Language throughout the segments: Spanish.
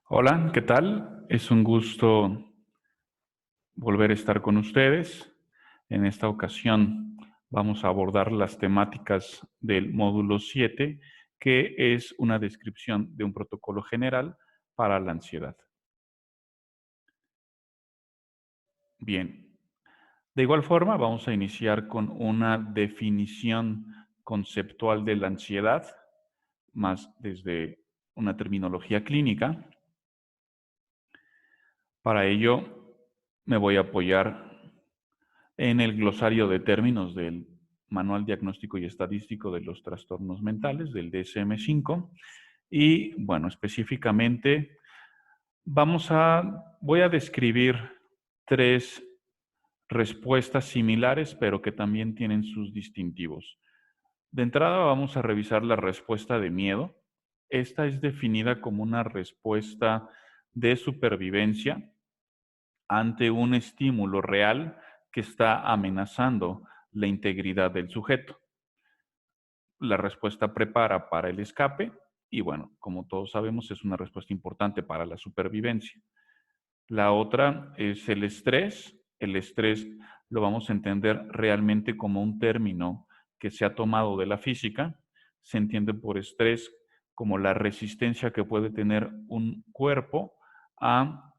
Hola, ¿qué tal? Es un gusto volver a estar con ustedes. En esta ocasión vamos a abordar las temáticas del módulo 7, que es una descripción de un protocolo general para la ansiedad. Bien, de igual forma vamos a iniciar con una definición conceptual de la ansiedad, más desde una terminología clínica. Para ello me voy a apoyar en el glosario de términos del Manual Diagnóstico y Estadístico de los Trastornos Mentales, del DSM-5. Y bueno, específicamente voy a describir tres respuestas similares, pero que también tienen sus distintivos. De entrada vamos a revisar la respuesta de miedo. Esta es definida como una respuesta de supervivencia ante un estímulo real que está amenazando la integridad del sujeto. La respuesta prepara para el escape y bueno, como todos sabemos, es una respuesta importante para la supervivencia. La otra es el estrés. El estrés lo vamos a entender realmente como un término que se ha tomado de la física. Se entiende por estrés como la resistencia que puede tener un cuerpo a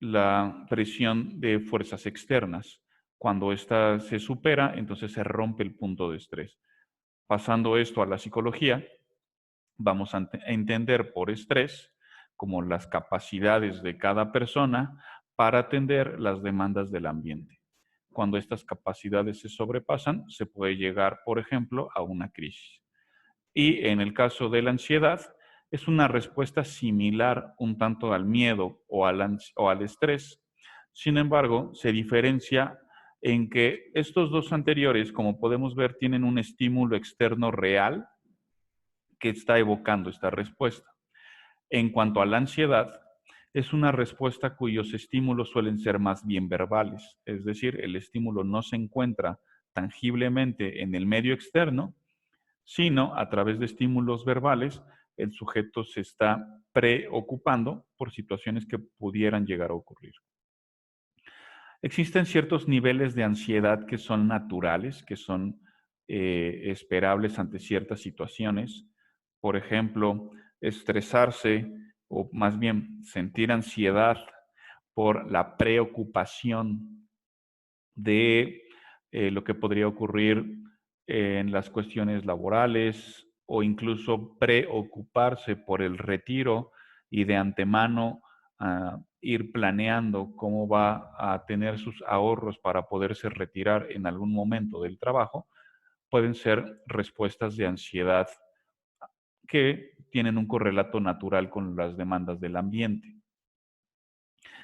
la presión de fuerzas externas. Cuando ésta se supera, entonces se rompe el punto de estrés. Pasando esto a la psicología, vamos a entender por estrés como las capacidades de cada persona para atender las demandas del ambiente. Cuando estas capacidades se sobrepasan, se puede llegar, por ejemplo, a una crisis. Y en el caso de la ansiedad, es una respuesta similar un tanto al miedo o al estrés. Sin embargo, se diferencia en que estos dos anteriores, como podemos ver, tienen un estímulo externo real que está evocando esta respuesta. En cuanto a la ansiedad, es una respuesta cuyos estímulos suelen ser más bien verbales, es decir, el estímulo no se encuentra tangiblemente en el medio externo, sino a través de estímulos verbales, el sujeto se está preocupando por situaciones que pudieran llegar a ocurrir. Existen ciertos niveles de ansiedad que son naturales, que son esperables ante ciertas situaciones. Por ejemplo, estresarse o más bien sentir ansiedad por la preocupación de lo que podría ocurrir en las cuestiones laborales o incluso preocuparse por el retiro y de antemano ir planeando cómo va a tener sus ahorros para poderse retirar en algún momento del trabajo, pueden ser respuestas de ansiedad que tienen un correlato natural con las demandas del ambiente.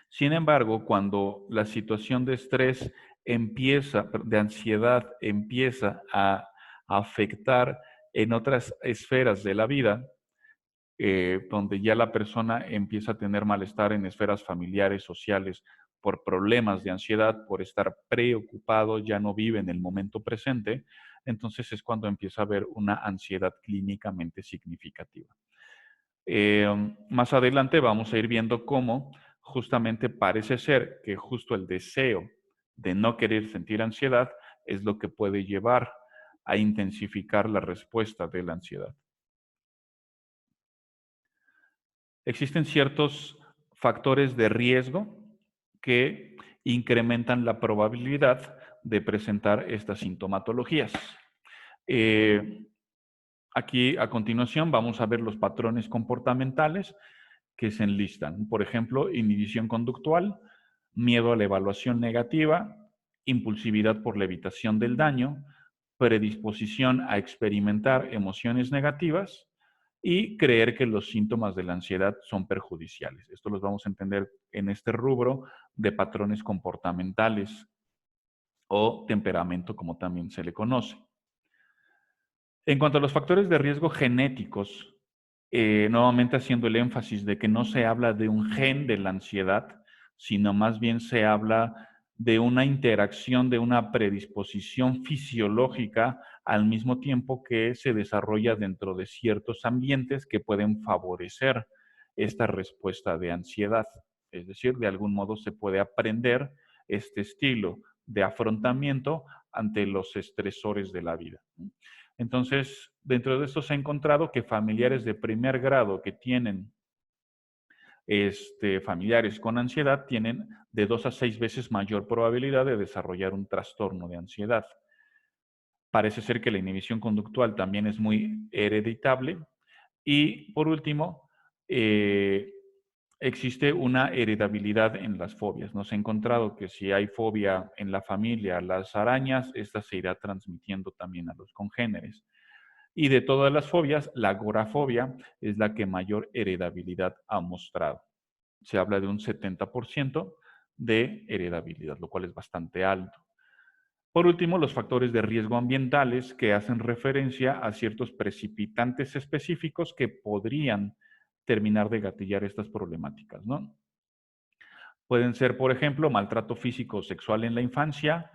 Sin embargo, cuando la situación de estrés de ansiedad empieza a afectar en otras esferas de la vida, donde ya la persona empieza a tener malestar en esferas familiares, sociales, por problemas de ansiedad, por estar preocupado, ya no vive en el momento presente, entonces es cuando empieza a haber una ansiedad clínicamente significativa. Más adelante vamos a ir viendo cómo justamente parece ser que justo el deseo de no querer sentir ansiedad es lo que puede llevar a intensificar la respuesta de la ansiedad. Existen ciertos factores de riesgo que incrementan la probabilidad de presentar estas sintomatologías. Eh, Aquí a continuación vamos a ver los patrones comportamentales que se enlistan. Por ejemplo, inhibición conductual, miedo a la evaluación negativa, impulsividad por la evitación del daño, predisposición a experimentar emociones negativas y creer que los síntomas de la ansiedad son perjudiciales. Esto los vamos a entender en este rubro de patrones comportamentales o temperamento, como también se le conoce. En cuanto a los factores de riesgo genéticos, nuevamente haciendo el énfasis de que no se habla de un gen de la ansiedad, sino más bien se habla de una interacción, de una predisposición fisiológica al mismo tiempo que se desarrolla dentro de ciertos ambientes que pueden favorecer esta respuesta de ansiedad. Es decir, de algún modo se puede aprender este estilo de afrontamiento ante los estresores de la vida. Entonces, dentro de esto se ha encontrado que familiares de primer grado que tienen familiares con ansiedad tienen de 2 a 6 veces mayor probabilidad de desarrollar un trastorno de ansiedad. Parece ser que la inhibición conductual también es muy hereditable. Y por último, existe una heredabilidad en las fobias. Nos ha encontrado que si hay fobia en la familia a las arañas, esta se irá transmitiendo también a los congéneres. Y de todas las fobias, la agorafobia es la que mayor heredabilidad ha mostrado. Se habla de un 70% de heredabilidad, lo cual es bastante alto. Por último, los factores de riesgo ambientales que hacen referencia a ciertos precipitantes específicos que podrían terminar de gatillar estas problemáticas, ¿no? Pueden ser, por ejemplo, maltrato físico o sexual en la infancia,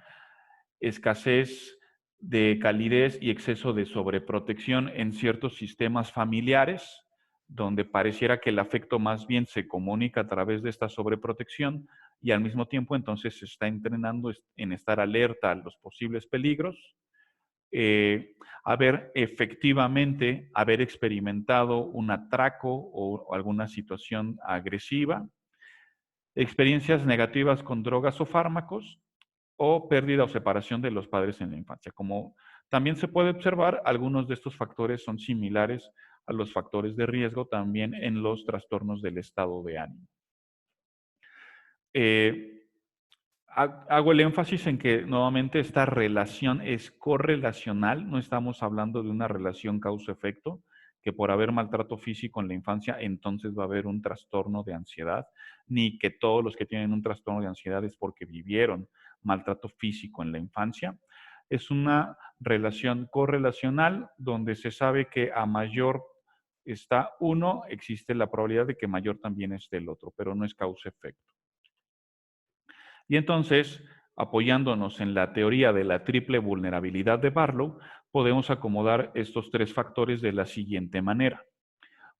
escasez de calidez y exceso de sobreprotección en ciertos sistemas familiares, donde pareciera que el afecto más bien se comunica a través de esta sobreprotección y al mismo tiempo entonces se está entrenando en estar alerta a los posibles peligros, haber efectivamente, haber experimentado un atraco o alguna situación agresiva, experiencias negativas con drogas o fármacos, o pérdida o separación de los padres en la infancia. Como también se puede observar, algunos de estos factores son similares a los factores de riesgo también en los trastornos del estado de ánimo. Eh, Hago el énfasis en que nuevamente esta relación es correlacional, no estamos hablando de una relación causa-efecto, que por haber maltrato físico en la infancia entonces va a haber un trastorno de ansiedad, ni que todos los que tienen un trastorno de ansiedad es porque vivieron maltrato físico en la infancia. Es una relación correlacional donde se sabe que a mayor está uno, existe la probabilidad de que mayor también esté el otro, pero no es causa-efecto. Y entonces, apoyándonos en la teoría de la triple vulnerabilidad de Barlow, podemos acomodar estos tres factores de la siguiente manera.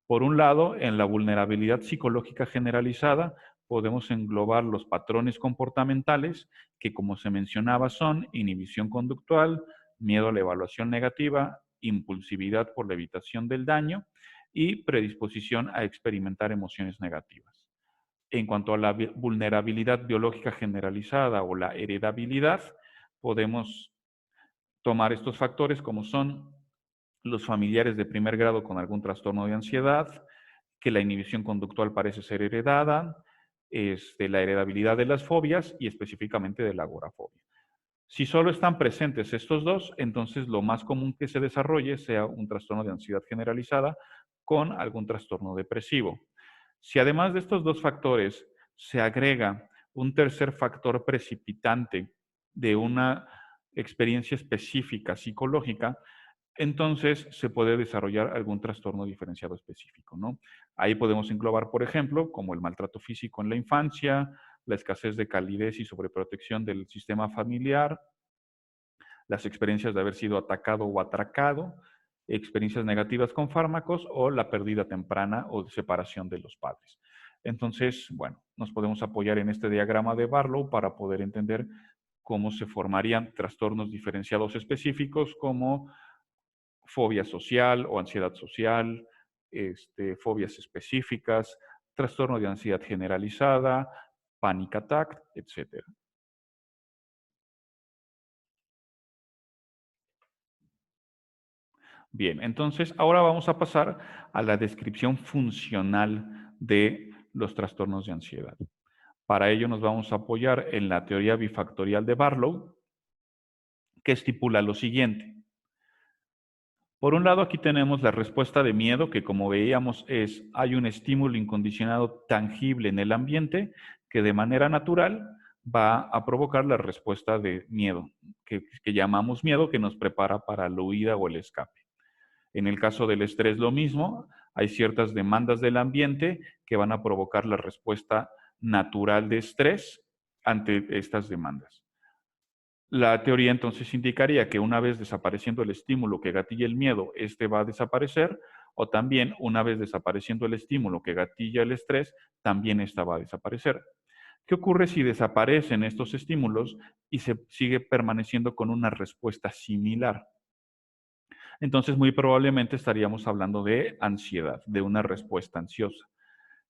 Por un lado, en la vulnerabilidad psicológica generalizada, podemos englobar los patrones comportamentales, que como se mencionaba son inhibición conductual, miedo a la evaluación negativa, impulsividad por la evitación del daño y predisposición a experimentar emociones negativas. En cuanto a la vulnerabilidad biológica generalizada o la heredabilidad, podemos tomar estos factores como son los familiares de primer grado con algún trastorno de ansiedad, que la inhibición conductual parece ser heredada, la heredabilidad de las fobias y específicamente de la agorafobia. Si solo están presentes estos dos, entonces lo más común que se desarrolle sea un trastorno de ansiedad generalizada con algún trastorno depresivo. Si además de estos dos factores se agrega un tercer factor precipitante de una experiencia específica psicológica, entonces se puede desarrollar algún trastorno diferenciado específico, ¿no? Ahí podemos englobar, por ejemplo, como el maltrato físico en la infancia, la escasez de calidez y sobreprotección del sistema familiar, las experiencias de haber sido atacado o atracado, experiencias negativas con fármacos o la pérdida temprana o separación de los padres. Entonces, bueno, nos podemos apoyar en este diagrama de Barlow para poder entender cómo se formarían trastornos diferenciados específicos como fobia social o ansiedad social, fobias específicas, trastorno de ansiedad generalizada, panic attack, etc. Bien, entonces ahora vamos a pasar a la descripción funcional de los trastornos de ansiedad. Para ello nos vamos a apoyar en la teoría bifactorial de Barlow, que estipula lo siguiente. Por un lado, aquí tenemos la respuesta de miedo, que como veíamos hay un estímulo incondicionado tangible en el ambiente que de manera natural va a provocar la respuesta de miedo, que llamamos miedo, que nos prepara para la huida o el escape. En el caso del estrés, lo mismo, hay ciertas demandas del ambiente que van a provocar la respuesta natural de estrés ante estas demandas. La teoría entonces indicaría que una vez desapareciendo el estímulo que gatilla el miedo, este va a desaparecer, O también, una vez desapareciendo el estímulo que gatilla el estrés, también esta va a desaparecer. ¿Qué ocurre si desaparecen estos estímulos y se sigue permaneciendo con una respuesta similar? Entonces, muy probablemente estaríamos hablando de ansiedad, de una respuesta ansiosa,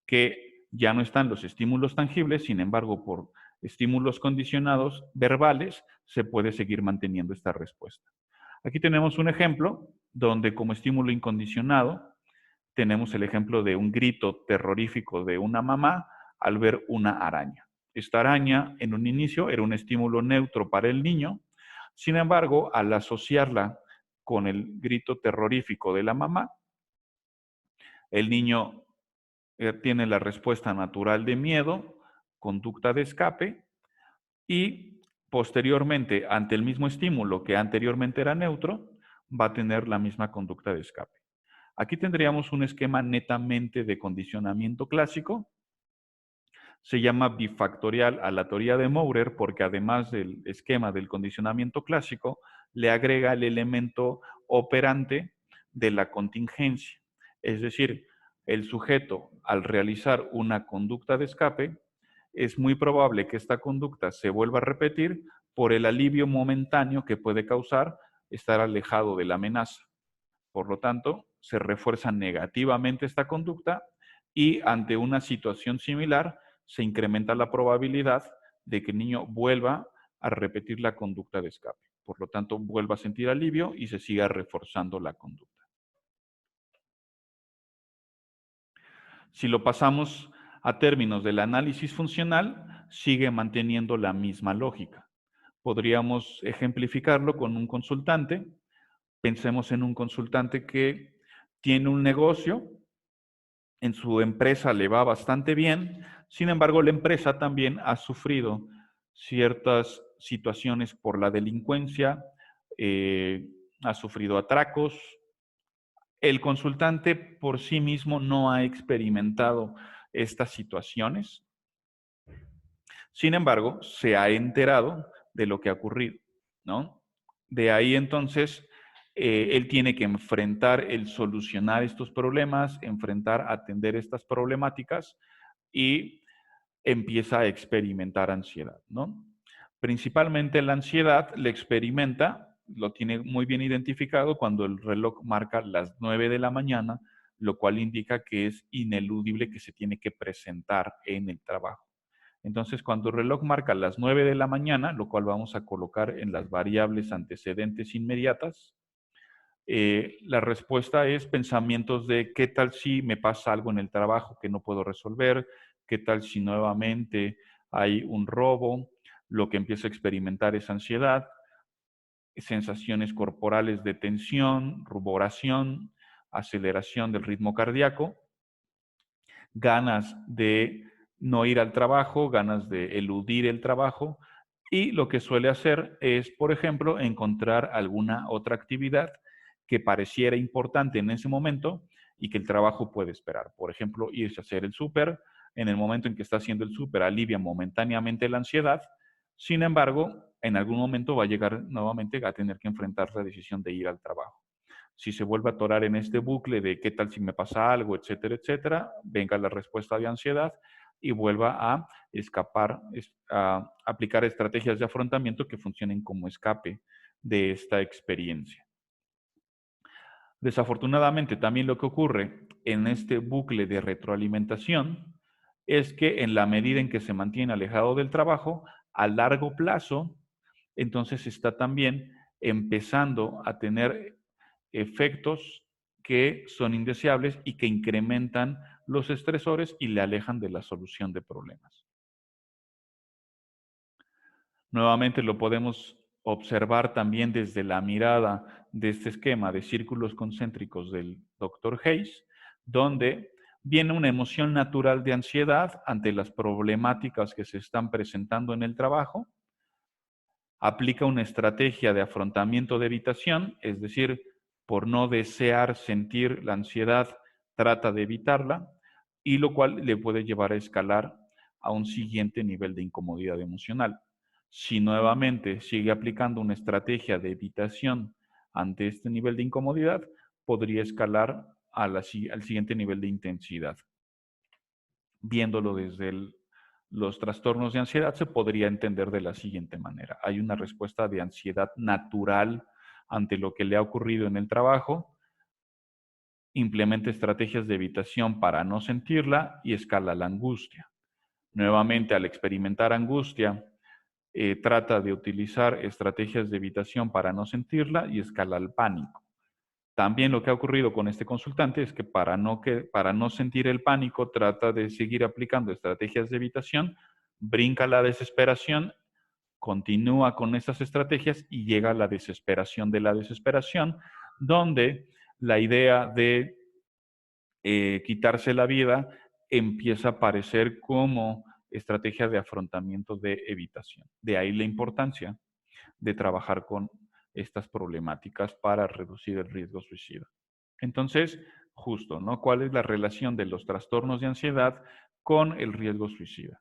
que ya no están los estímulos tangibles, sin embargo, por estímulos condicionados verbales, se puede seguir manteniendo esta respuesta. Aquí tenemos un ejemplo donde como estímulo incondicionado tenemos el ejemplo de un grito terrorífico de una mamá al ver una araña. Esta araña en un inicio era un estímulo neutro para el niño, sin embargo, al asociarla con el grito terrorífico de la mamá, el niño tiene la respuesta natural de miedo, conducta de escape y posteriormente, ante el mismo estímulo que anteriormente era neutro, va a tener la misma conducta de escape. Aquí tendríamos un esquema netamente de condicionamiento clásico. Se llama bifactorial a la teoría de Maurer porque además del esquema del condicionamiento clásico, le agrega el elemento operante de la contingencia. Es decir, el sujeto al realizar una conducta de escape, es muy probable que esta conducta se vuelva a repetir por el alivio momentáneo que puede causar estar alejado de la amenaza. Por lo tanto, se refuerza negativamente esta conducta y ante una situación similar se incrementa la probabilidad de que el niño vuelva a repetir la conducta de escape. Por lo tanto, vuelva a sentir alivio y se siga reforzando la conducta. Si lo pasamos a términos del análisis funcional, sigue manteniendo la misma lógica. Podríamos ejemplificarlo con un consultante. Pensemos en un consultante que tiene un negocio, en su empresa le va bastante bien, sin embargo la empresa también ha sufrido ciertas situaciones por la delincuencia, eh, ha sufrido atracos. El consultante por sí mismo no ha experimentado estas situaciones, sin embargo se ha enterado de lo que ha ocurrido, ¿no? De ahí entonces él tiene que enfrentar el solucionar estos problemas, enfrentar, atender estas problemáticas y empieza a experimentar ansiedad, ¿no? Principalmente la ansiedad le experimenta, lo tiene muy bien identificado cuando el reloj marca las 9 de la mañana, lo cual indica que es ineludible que se tiene que presentar en el trabajo. Entonces, cuando el reloj marca las 9 de la mañana, lo cual vamos a colocar en las variables antecedentes inmediatas, la respuesta es pensamientos de qué tal si me pasa algo en el trabajo que no puedo resolver, qué tal si nuevamente hay un robo, lo que empiezo a experimentar es ansiedad, sensaciones corporales de tensión, ruboración, aceleración del ritmo cardíaco, ganas de no ir al trabajo, ganas de eludir el trabajo, y lo que suele hacer es, por ejemplo, encontrar alguna otra actividad que pareciera importante en ese momento y que el trabajo puede esperar. Por ejemplo, irse a hacer el súper. En el momento en que está haciendo el súper, alivia momentáneamente la ansiedad. Sin embargo, en algún momento va a llegar nuevamente a tener que enfrentar la decisión de ir al trabajo. Si se vuelve a atorar en este bucle de qué tal si me pasa algo, etcétera, venga la respuesta de ansiedad y vuelva a escapar, a aplicar estrategias de afrontamiento que funcionen como escape de esta experiencia. Desafortunadamente, también lo que ocurre en este bucle de retroalimentación es que en la medida en que se mantiene alejado del trabajo, a largo plazo, entonces está también empezando a tener efectos que son indeseables y que incrementan los estresores y le alejan de la solución de problemas. Nuevamente lo podemos observar también desde la mirada de este esquema de círculos concéntricos del Dr. Hayes, donde viene una emoción natural de ansiedad ante las problemáticas que se están presentando en el trabajo, aplica una estrategia de afrontamiento de evitación, es decir, por no desear sentir la ansiedad, trata de evitarla, y lo cual le puede llevar a escalar a un siguiente nivel de incomodidad emocional. Si nuevamente sigue aplicando una estrategia de evitación ante este nivel de incomodidad, podría escalar al siguiente nivel de intensidad. Viéndolo desde los trastornos de ansiedad, se podría entender de la siguiente manera. Hay una respuesta de ansiedad natural ante lo que le ha ocurrido en el trabajo, implementa estrategias de evitación para no sentirla y escala la angustia. Nuevamente, al experimentar angustia, trata de utilizar estrategias de evitación para no sentirla y escala el pánico. También lo que ha ocurrido con este consultante es que para no sentir el pánico trata de seguir aplicando estrategias de evitación, brinca la desesperación, continúa con estas estrategias y llega a la desesperación de la desesperación, donde la idea de quitarse la vida empieza a aparecer como estrategia de afrontamiento de evitación. De ahí la importancia de trabajar con estas problemáticas para reducir el riesgo suicida. Entonces, justo, ¿no? ¿Cuál es la relación de los trastornos de ansiedad con el riesgo suicida?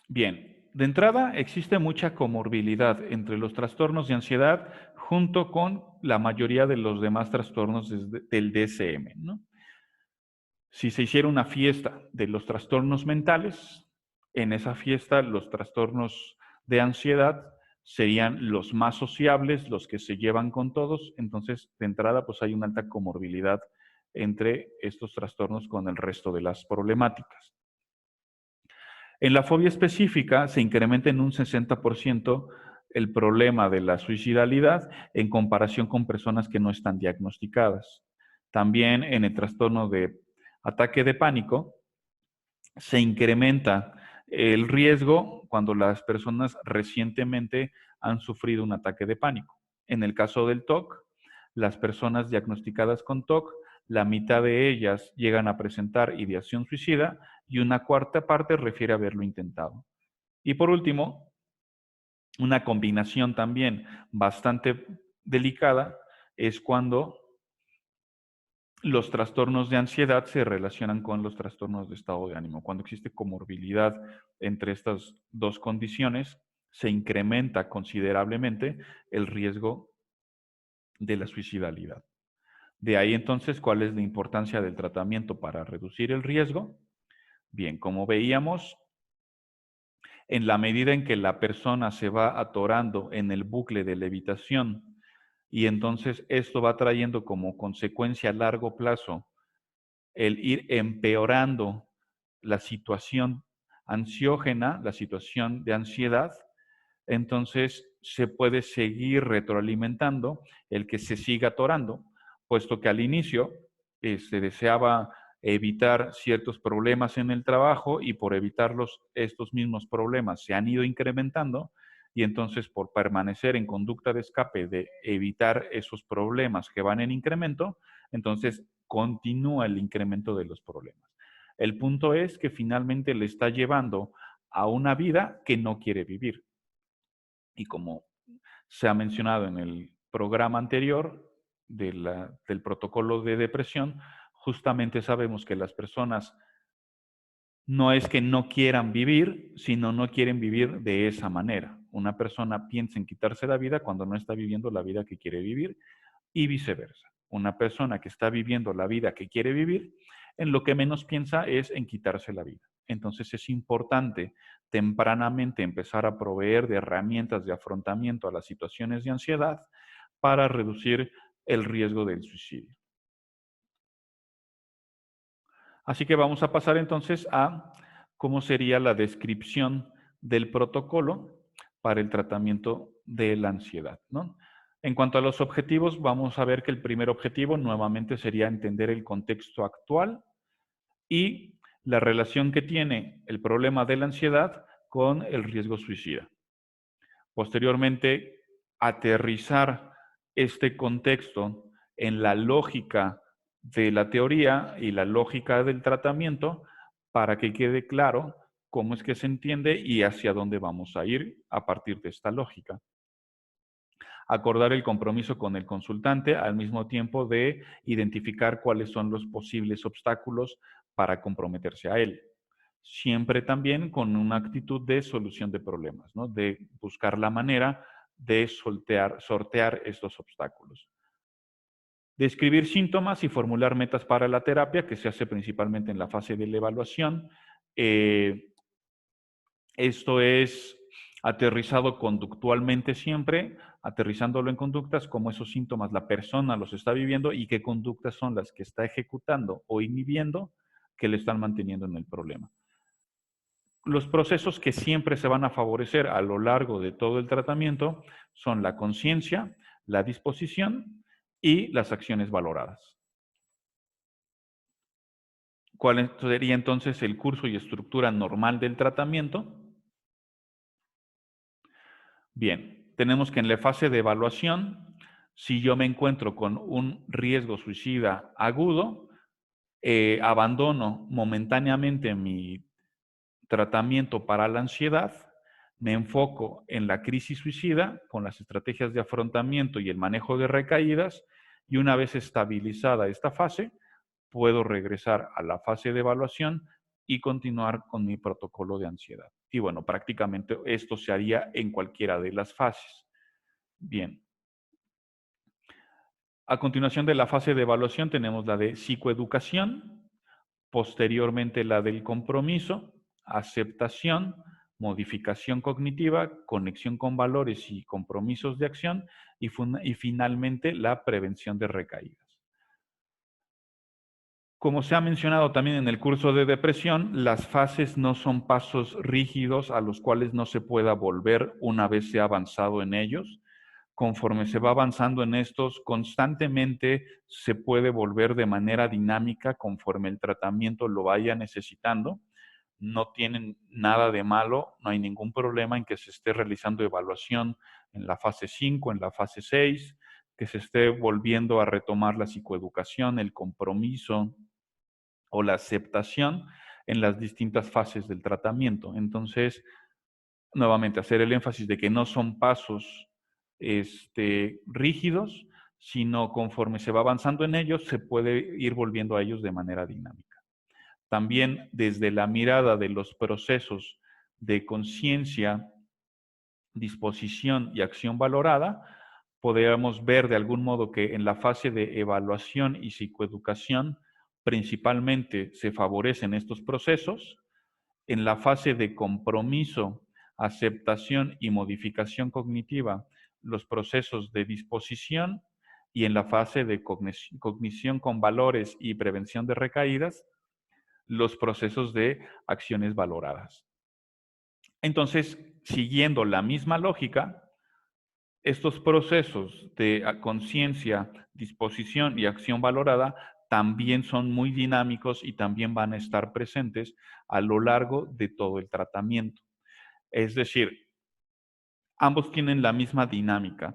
Bien, de entrada existe mucha comorbilidad entre los trastornos de ansiedad junto con la mayoría de los demás trastornos del DSM, ¿no? Si se hiciera una fiesta de los trastornos mentales, en esa fiesta los trastornos de ansiedad serían los más sociables, los que se llevan con todos. Entonces, de entrada, pues hay una alta comorbilidad entre estos trastornos con el resto de las problemáticas. En la fobia específica se incrementa en un 60% el problema de la suicidalidad en comparación con personas que no están diagnosticadas. También en el trastorno de ataque de pánico se incrementa el riesgo cuando las personas recientemente han sufrido un ataque de pánico. En el caso del TOC, las personas diagnosticadas con TOC, la mitad de ellas llegan a presentar ideación suicida y una cuarta parte refiere a haberlo intentado. Y por último, una combinación también bastante delicada es cuando los trastornos de ansiedad se relacionan con los trastornos de estado de ánimo. Cuando existe comorbilidad entre estas dos condiciones, se incrementa considerablemente el riesgo de la suicidalidad. De ahí entonces, ¿cuál es la importancia del tratamiento para reducir el riesgo? Bien, como veíamos, en la medida en que la persona se va atorando en el bucle de levitación y entonces esto va trayendo como consecuencia a largo plazo el ir empeorando la situación ansiógena, la situación de ansiedad, entonces se puede seguir retroalimentando el que se siga atorando, puesto que al inicio se deseaba evitar ciertos problemas en el trabajo y por evitarlos estos mismos problemas se han ido incrementando y entonces por permanecer en conducta de escape de evitar esos problemas que van en incremento, entonces continúa el incremento de los problemas. El punto es que finalmente le está llevando a una vida que no quiere vivir. Y como se ha mencionado en el programa anterior del protocolo de depresión, justamente sabemos que las personas no es que no quieran vivir, sino no quieren vivir de esa manera. Una persona piensa en quitarse la vida cuando no está viviendo la vida que quiere vivir y viceversa. Una persona que está viviendo la vida que quiere vivir, en lo que menos piensa es en quitarse la vida. Entonces es importante tempranamente empezar a proveer de herramientas de afrontamiento a las situaciones de ansiedad para reducir el riesgo del suicidio. Así que vamos a pasar entonces a cómo sería la descripción del protocolo para el tratamiento de la ansiedad, ¿no? En cuanto a los objetivos, vamos a ver que el primer objetivo nuevamente sería entender el contexto actual y la relación que tiene el problema de la ansiedad con el riesgo suicida. Posteriormente, aterrizar este contexto en la lógica de la teoría y la lógica del tratamiento para que quede claro cómo es que se entiende y hacia dónde vamos a ir a partir de esta lógica. Acordar el compromiso con el consultante al mismo tiempo de identificar cuáles son los posibles obstáculos para comprometerse a él. Siempre también con una actitud de solución de problemas, ¿no? De buscar la manera de sortear estos obstáculos. Describir síntomas y formular metas para la terapia, que se hace principalmente en la fase de la evaluación. Esto es aterrizado conductualmente siempre, aterrizándolo en conductas, como esos síntomas la persona los está viviendo y qué conductas son las que está ejecutando o inhibiendo que le están manteniendo en el problema. Los procesos que siempre se van a favorecer a lo largo de todo el tratamiento son la conciencia, la disposición y las acciones valoradas. ¿Cuál sería entonces el curso y estructura normal del tratamiento? Bien, tenemos que en la fase de evaluación, si yo me encuentro con un riesgo suicida agudo, abandono momentáneamente mi tratamiento para la ansiedad, me enfoco en la crisis suicida con las estrategias de afrontamiento y el manejo de recaídas, y una vez estabilizada esta fase, puedo regresar a la fase de evaluación y continuar con mi protocolo de ansiedad. Y bueno, prácticamente esto se haría en cualquiera de las fases. Bien. A continuación de la fase de evaluación tenemos la de psicoeducación, posteriormente la del compromiso, aceptación, modificación cognitiva, conexión con valores y compromisos de acción y finalmente la prevención de recaídas. Como se ha mencionado también en el curso de depresión, las fases no son pasos rígidos a los cuales no se pueda volver una vez se ha avanzado en ellos. Conforme se va avanzando en estos, constantemente se puede volver de manera dinámica conforme el tratamiento lo vaya necesitando. No tienen nada de malo, no hay ningún problema en que se esté realizando evaluación en la fase 5, en la fase 6, que se esté volviendo a retomar la psicoeducación, el compromiso o la aceptación en las distintas fases del tratamiento. Entonces, nuevamente, hacer el énfasis de que no son pasos rígidos, sino conforme se va avanzando en ellos, se puede ir volviendo a ellos de manera dinámica. También desde la mirada de los procesos de conciencia, disposición y acción valorada, podríamos ver de algún modo que en la fase de evaluación y psicoeducación principalmente se favorecen estos procesos. En la fase de compromiso, aceptación y modificación cognitiva, los procesos de disposición, y en la fase de cognición con valores y prevención de recaídas, los procesos de acciones valoradas. Entonces, siguiendo la misma lógica, estos procesos de conciencia, disposición y acción valorada también son muy dinámicos y también van a estar presentes a lo largo de todo el tratamiento. Es decir, ambos tienen la misma dinámica.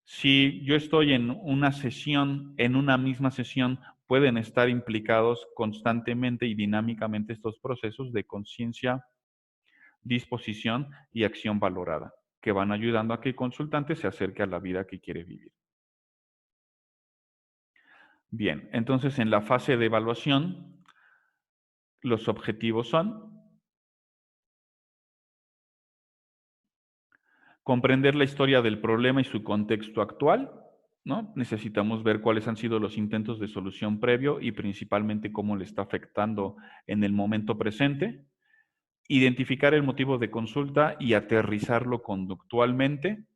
Si yo estoy en una sesión, en una misma sesión, pueden estar implicados constantemente y dinámicamente estos procesos de conciencia, disposición y acción valorada, que van ayudando a que el consultante se acerque a la vida que quiere vivir. Bien, entonces en la fase de evaluación, los objetivos son comprender la historia del problema y su contexto actual, ¿no? Necesitamos ver cuáles han sido los intentos de solución previo y principalmente cómo le está afectando en el momento presente. Identificar el motivo de consulta y aterrizarlo conductualmente.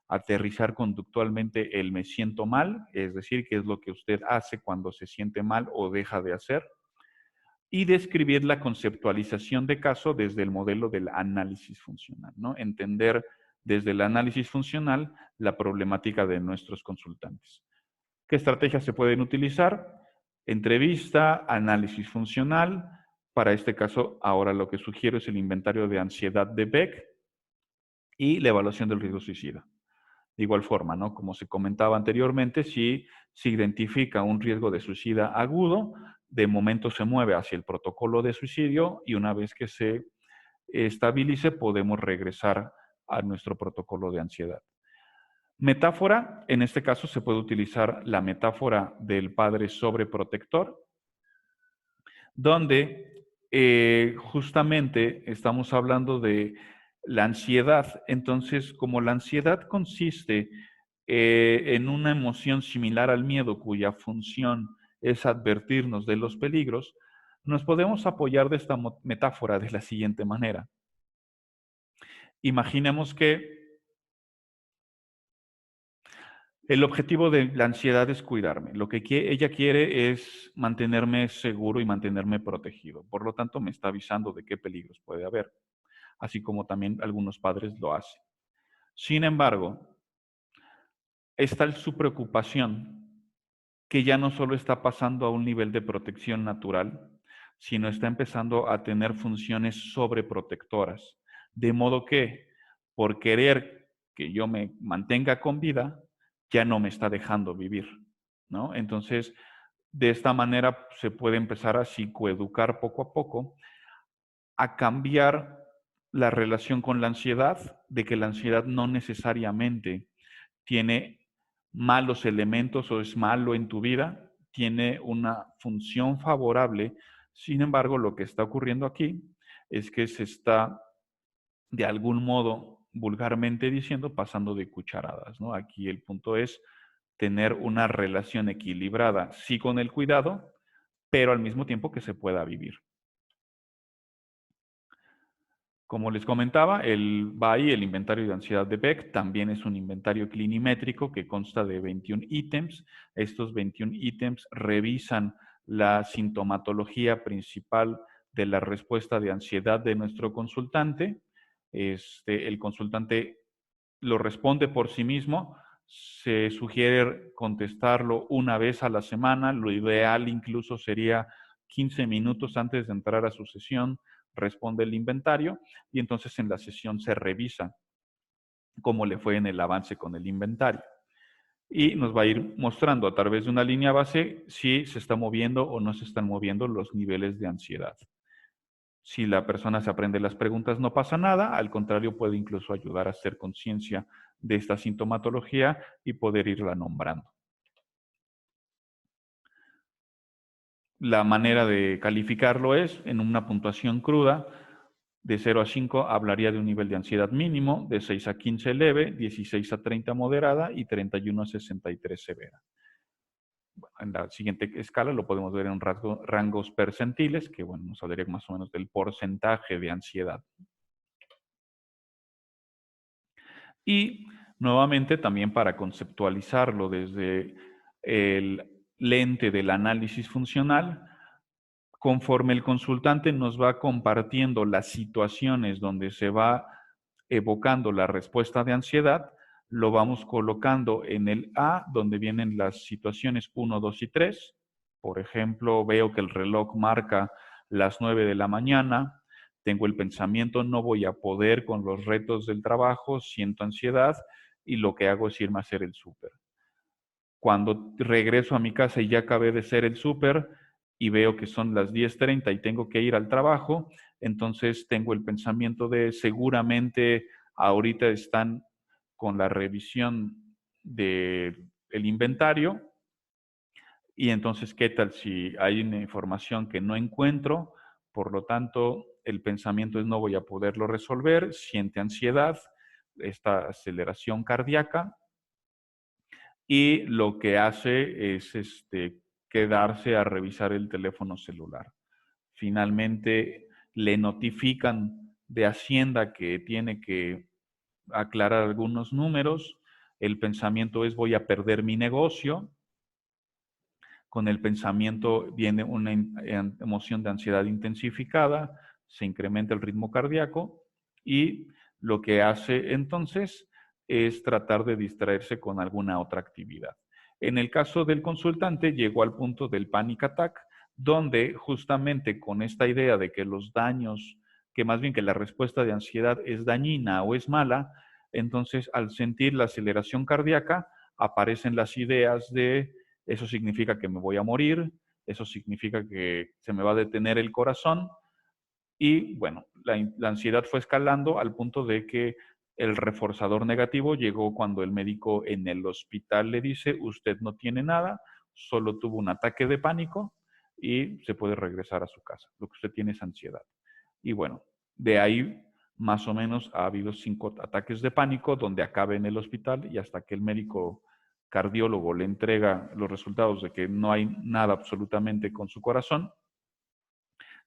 Aterrizar conductualmente el me siento mal, es decir, qué es lo que usted hace cuando se siente mal o deja de hacer. Y describir la conceptualización de caso desde el modelo del análisis funcional, ¿no? Entender desde el análisis funcional la problemática de nuestros consultantes. ¿Qué estrategias se pueden utilizar? Entrevista, análisis funcional. Para este caso, ahora lo que sugiero es el inventario de ansiedad de Beck y la evaluación del riesgo suicida. De igual forma, ¿no? Como se comentaba anteriormente, si se identifica un riesgo de suicida agudo, de momento se mueve hacia el protocolo de suicidio y una vez que se estabilice podemos regresar a nuestro protocolo de ansiedad. Metáfora, en este caso se puede utilizar la metáfora del padre sobreprotector, donde justamente estamos hablando de La ansiedad, entonces, como la ansiedad consiste en una emoción similar al miedo, cuya función es advertirnos de los peligros, nos podemos apoyar de esta metáfora de la siguiente manera. Imaginemos que el objetivo de la ansiedad es cuidarme. Lo que ella quiere es mantenerme seguro y mantenerme protegido. Por lo tanto, me está avisando de qué peligros puede haber, así como también algunos padres lo hacen. Sin embargo, está su preocupación, que ya no solo está pasando a un nivel de protección natural, sino está empezando a tener funciones sobreprotectoras. De modo que, por querer que yo me mantenga con vida, ya no me está dejando vivir, ¿no? Entonces, de esta manera se puede empezar a psicoeducar poco a poco, a cambiar la relación con la ansiedad, de que la ansiedad no necesariamente tiene malos elementos o es malo en tu vida, tiene una función favorable. Sin embargo, lo que está ocurriendo aquí es que se está, de algún modo, vulgarmente diciendo, pasando de cucharadas, ¿no? Aquí el punto es tener una relación equilibrada, sí con el cuidado, pero al mismo tiempo que se pueda vivir. Como les comentaba, el BAI, el inventario de ansiedad de Beck, también es un inventario clinimétrico que consta de 21 ítems. Estos 21 ítems revisan la sintomatología principal de la respuesta de ansiedad de nuestro consultante. El consultante lo responde por sí mismo. Se sugiere contestarlo una vez a la semana. Lo ideal incluso sería 15 minutos antes de entrar a su sesión, responde el inventario y entonces en la sesión se revisa cómo le fue en el avance con el inventario. Y nos va a ir mostrando a través de una línea base si se está moviendo o no se están moviendo los niveles de ansiedad. Si la persona se aprende las preguntas, no pasa nada, al contrario, puede incluso ayudar a hacer conciencia de esta sintomatología y poder irla nombrando. La manera de calificarlo es en una puntuación cruda. De 0 a 5 hablaría de un nivel de ansiedad mínimo, de 6 a 15 leve, 16 a 30 moderada y 31 a 63 severa. Bueno, en la siguiente escala lo podemos ver en rangos percentiles, que bueno, nos hablaría más o menos del porcentaje de ansiedad. Y nuevamente también para conceptualizarlo desde el lente del análisis funcional, conforme el consultante nos va compartiendo las situaciones donde se va evocando la respuesta de ansiedad, lo vamos colocando en el A, donde vienen las situaciones 1, 2 y 3. Por ejemplo, veo que el reloj marca las 9 de la mañana, tengo el pensamiento, no voy a poder con los retos del trabajo, siento ansiedad y lo que hago es irme a hacer el súper. Cuando regreso a mi casa y ya acabé de hacer el súper y veo que son las 10:30 y tengo que ir al trabajo, entonces tengo el pensamiento de seguramente ahorita están con la revisión del inventario y entonces, ¿qué tal si hay una información que no encuentro? Por lo tanto, el pensamiento es no voy a poderlo resolver, siente ansiedad, esta aceleración cardíaca y lo que hace es quedarse a revisar el teléfono celular. Finalmente le notifican de Hacienda que tiene que aclarar algunos números. El pensamiento es voy a perder mi negocio. Con el pensamiento viene una emoción de ansiedad intensificada, se incrementa el ritmo cardíaco y lo que hace entonces es tratar de distraerse con alguna otra actividad. En el caso del consultante llegó al punto del panic attack, donde justamente con esta idea de que los daños, que más bien que la respuesta de ansiedad es dañina o es mala, entonces al sentir la aceleración cardíaca aparecen las ideas de eso significa que me voy a morir, eso significa que se me va a detener el corazón y bueno, la ansiedad fue escalando al punto de que el reforzador negativo llegó cuando el médico en el hospital le dice, usted no tiene nada, solo tuvo un ataque de pánico y se puede regresar a su casa. Lo que usted tiene es ansiedad. Y bueno, de ahí más o menos ha habido 5 ataques de pánico donde acabe en el hospital y hasta que el médico cardiólogo le entrega los resultados de que no hay nada absolutamente con su corazón,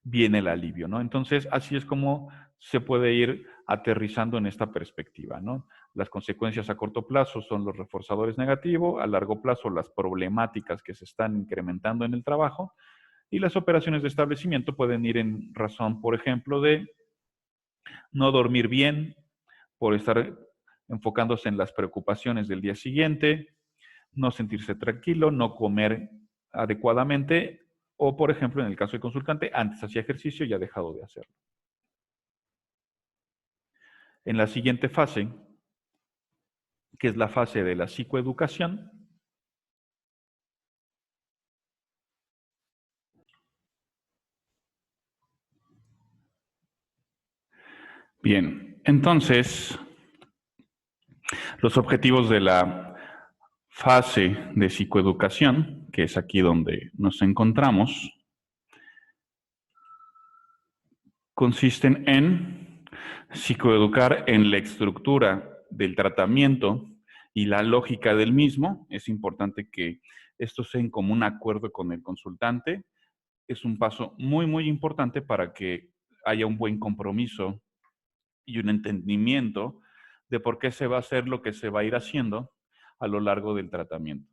viene el alivio, ¿no? Entonces, así es como se puede ir aterrizando en esta perspectiva, ¿no? Las consecuencias a corto plazo son los reforzadores negativos, a largo plazo las problemáticas que se están incrementando en el trabajo y las operaciones de establecimiento pueden ir en razón, por ejemplo, de no dormir bien, por estar enfocándose en las preocupaciones del día siguiente, no sentirse tranquilo, no comer adecuadamente o, por ejemplo, en el caso del consultante, antes hacía ejercicio y ha dejado de hacerlo. En la siguiente fase, que es la fase de la psicoeducación, bien, entonces los objetivos de la fase de psicoeducación, que es aquí donde nos encontramos, consisten en psicoeducar en la estructura del tratamiento y la lógica del mismo. Es importante que esto sea en común acuerdo con el consultante. Es un paso muy, muy importante para que haya un buen compromiso y un entendimiento de por qué se va a hacer lo que se va a ir haciendo a lo largo del tratamiento.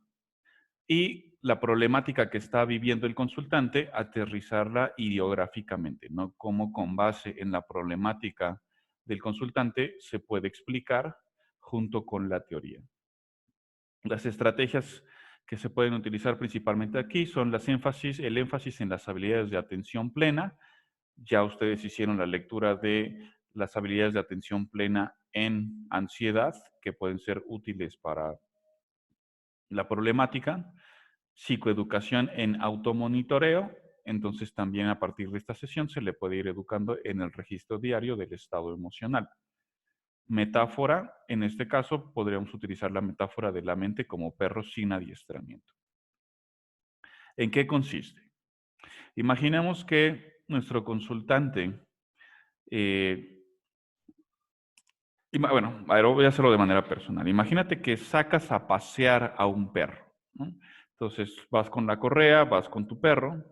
Y la problemática que está viviendo el consultante, aterrizarla ideográficamente, ¿no? Cómo con base en la problemática del consultante se puede explicar junto con la teoría. Las estrategias que se pueden utilizar principalmente aquí son el énfasis en las habilidades de atención plena. Ya ustedes hicieron la lectura de las habilidades de atención plena en ansiedad, que pueden ser útiles para la problemática. Psicoeducación en automonitoreo, entonces también a partir de esta sesión se le puede ir educando en el registro diario del estado emocional. Metáfora, en este caso podríamos utilizar la metáfora de la mente como perro sin adiestramiento. ¿En qué consiste? Imaginemos que nuestro consultante, bueno, a ver, voy a hacerlo de manera personal. Imagínate que sacas a pasear a un perro, ¿no? Entonces vas con la correa, vas con tu perro,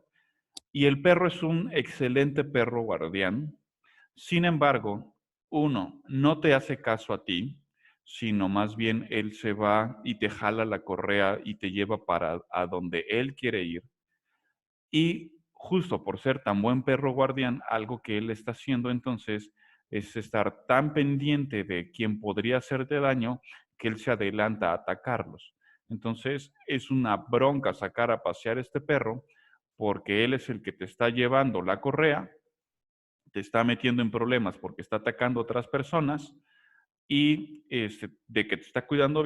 y el perro es un excelente perro guardián. Sin embargo, uno, no te hace caso a ti, sino más bien él se va y te jala la correa y te lleva para a donde él quiere ir. Y justo por ser tan buen perro guardián, algo que él está haciendo entonces es estar tan pendiente de quién podría hacerte daño que él se adelanta a atacarlos. Entonces es una bronca sacar a pasear a este perro porque él es el que te está llevando la correa, te está metiendo en problemas porque está atacando a otras personas y de que te está cuidando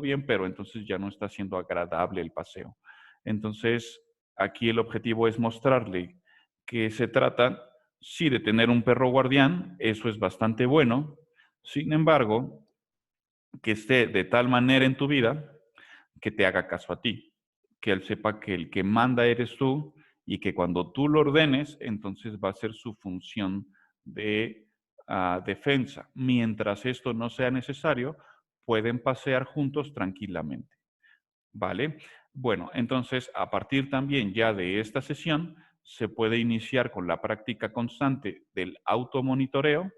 bien, pero entonces ya no está siendo agradable el paseo. Entonces, aquí el objetivo es mostrarle que se trata, sí, de tener un perro guardián, eso es bastante bueno, sin embargo, que esté de tal manera en tu vida que te haga caso a ti, que él sepa que el que manda eres tú y que cuando tú lo ordenes, entonces va a ser su función de defensa. Mientras esto no sea necesario, pueden pasear juntos tranquilamente. ¿Vale? Bueno, entonces a partir también ya de esta sesión se puede iniciar con la práctica constante del automonitoreo,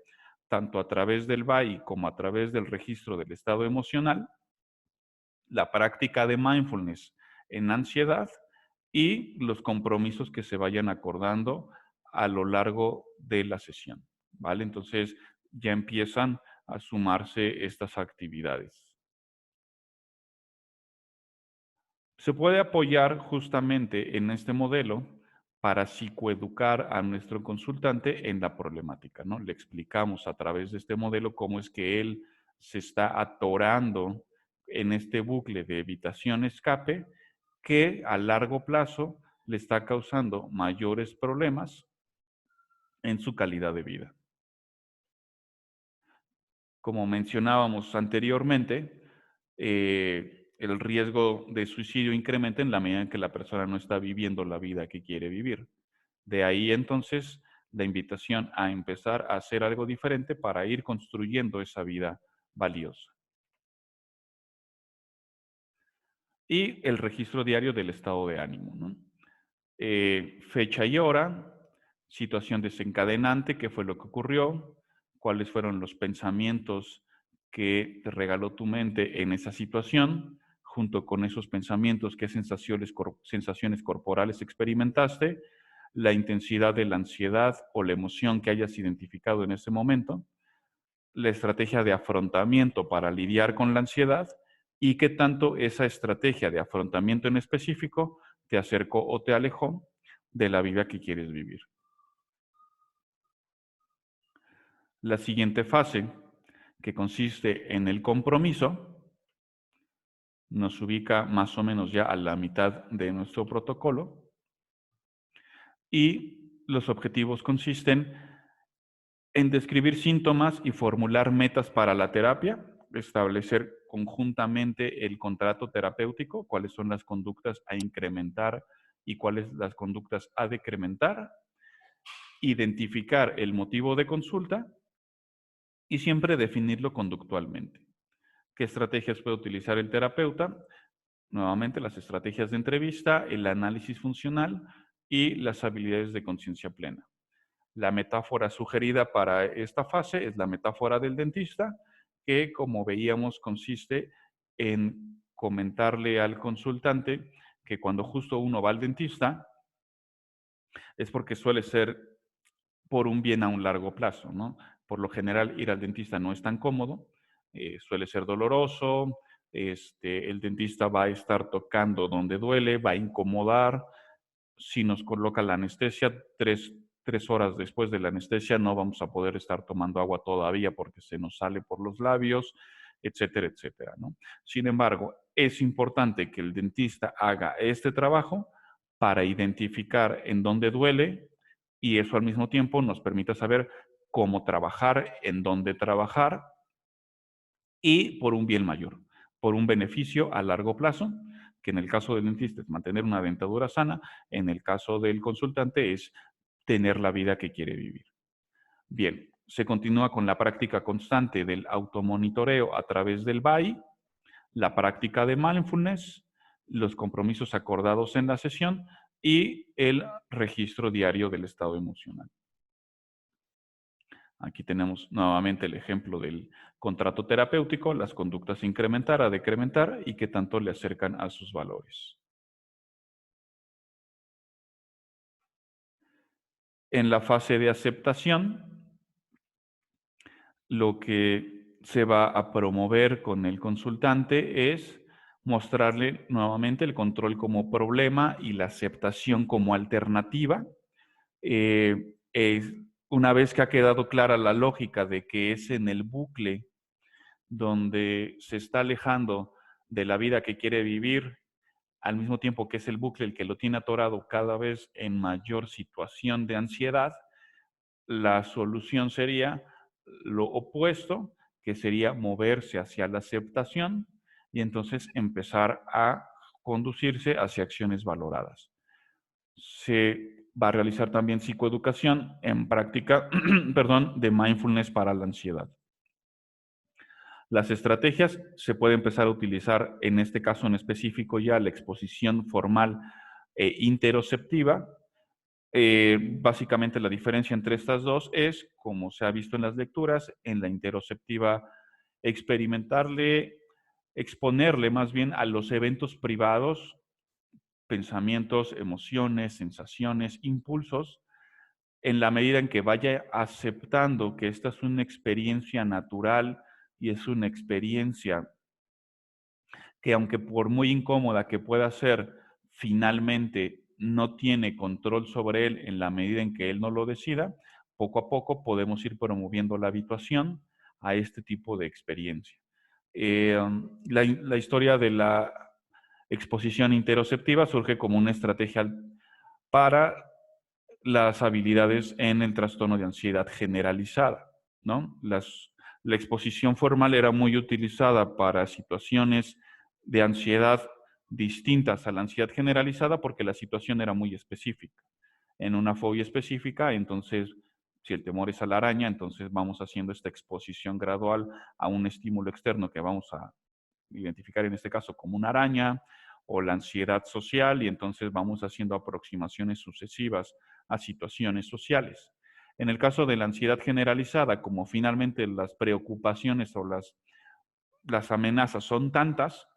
tanto a través del BAI como a través del registro del estado emocional, la práctica de mindfulness en ansiedad y los compromisos que se vayan acordando a lo largo de la sesión, ¿vale? Entonces ya empiezan a sumarse estas actividades. Se puede apoyar justamente en este modelo para psicoeducar a nuestro consultante en la problemática, ¿no? Le explicamos a través de este modelo cómo es que él se está atorando en este bucle de evitación-escape que a largo plazo le está causando mayores problemas en su calidad de vida. Como mencionábamos anteriormente, el riesgo de suicidio incrementa en la medida en que la persona no está viviendo la vida que quiere vivir. De ahí entonces la invitación a empezar a hacer algo diferente para ir construyendo esa vida valiosa. Y el registro diario del estado de ánimo, ¿no? Fecha y hora, situación desencadenante, qué fue lo que ocurrió, cuáles fueron los pensamientos que te regaló tu mente en esa situación, junto con esos pensamientos, qué sensaciones corporales experimentaste, la intensidad de la ansiedad o la emoción que hayas identificado en ese momento, la estrategia de afrontamiento para lidiar con la ansiedad y qué tanto esa estrategia de afrontamiento en específico te acercó o te alejó de la vida que quieres vivir. La siguiente fase, que consiste en el compromiso, nos ubica más o menos ya a la mitad de nuestro protocolo y los objetivos consisten en describir síntomas y formular metas para la terapia, establecer conjuntamente el contrato terapéutico, cuáles son las conductas a incrementar y cuáles las conductas a decrementar, identificar el motivo de consulta y siempre definirlo conductualmente. ¿Qué estrategias puede utilizar el terapeuta? Nuevamente, las estrategias de entrevista, el análisis funcional y las habilidades de conciencia plena. La metáfora sugerida para esta fase es la metáfora del dentista, que como veíamos consiste en comentarle al consultante que cuando justo uno va al dentista es porque suele ser por un bien a un largo plazo, ¿no? Por lo general ir al dentista no es tan cómodo, suele ser doloroso, el dentista va a estar tocando donde duele, va a incomodar, si nos coloca la anestesia, tres horas después de la anestesia no vamos a poder estar tomando agua todavía porque se nos sale por los labios, etcétera, etcétera, ¿no? Sin embargo, es importante que el dentista haga este trabajo para identificar en dónde duele y eso al mismo tiempo nos permita saber cómo trabajar, en dónde trabajar y por un bien mayor, por un beneficio a largo plazo, que en el caso del dentista es mantener una dentadura sana, en el caso del consultante es tener la vida que quiere vivir. Bien, se continúa con la práctica constante del automonitoreo a través del BAI, la práctica de mindfulness, los compromisos acordados en la sesión y el registro diario del estado emocional. Aquí tenemos nuevamente el ejemplo del contrato terapéutico, las conductas a incrementar, a decrementar y qué tanto le acercan a sus valores. En la fase de aceptación, lo que se va a promover con el consultante es mostrarle nuevamente el control como problema y la aceptación como alternativa. Una vez que ha quedado clara la lógica de que es en el bucle donde se está alejando de la vida que quiere vivir, al mismo tiempo que es el bucle el que lo tiene atorado cada vez en mayor situación de ansiedad, la solución sería lo opuesto, que sería moverse hacia la aceptación y entonces empezar a conducirse hacia acciones valoradas. Se va a realizar también psicoeducación en práctica, perdón, de mindfulness para la ansiedad. Las estrategias se puede empezar a utilizar, en este caso en específico ya la exposición formal e interoceptiva. Básicamente la diferencia entre estas dos es, como se ha visto en las lecturas, en la interoceptiva exponerle más bien a los eventos privados, pensamientos, emociones, sensaciones, impulsos, en la medida en que vaya aceptando que esta es una experiencia natural y es una experiencia que aunque por muy incómoda que pueda ser, finalmente no tiene control sobre él en la medida en que él no lo decida, poco a poco podemos ir promoviendo la habituación a este tipo de experiencia. La historia de la exposición interoceptiva surge como una estrategia para las habilidades en el trastorno de ansiedad generalizada, ¿no? La exposición formal era muy utilizada para situaciones de ansiedad distintas a la ansiedad generalizada porque la situación era muy específica. En una fobia específica, entonces Si el temor es a la araña, entonces vamos haciendo esta exposición gradual a un estímulo externo que vamos a identificar en este caso como una araña, o la ansiedad social, y entonces vamos haciendo aproximaciones sucesivas a situaciones sociales. En el caso de la ansiedad generalizada, como finalmente las preocupaciones o las amenazas son tantas,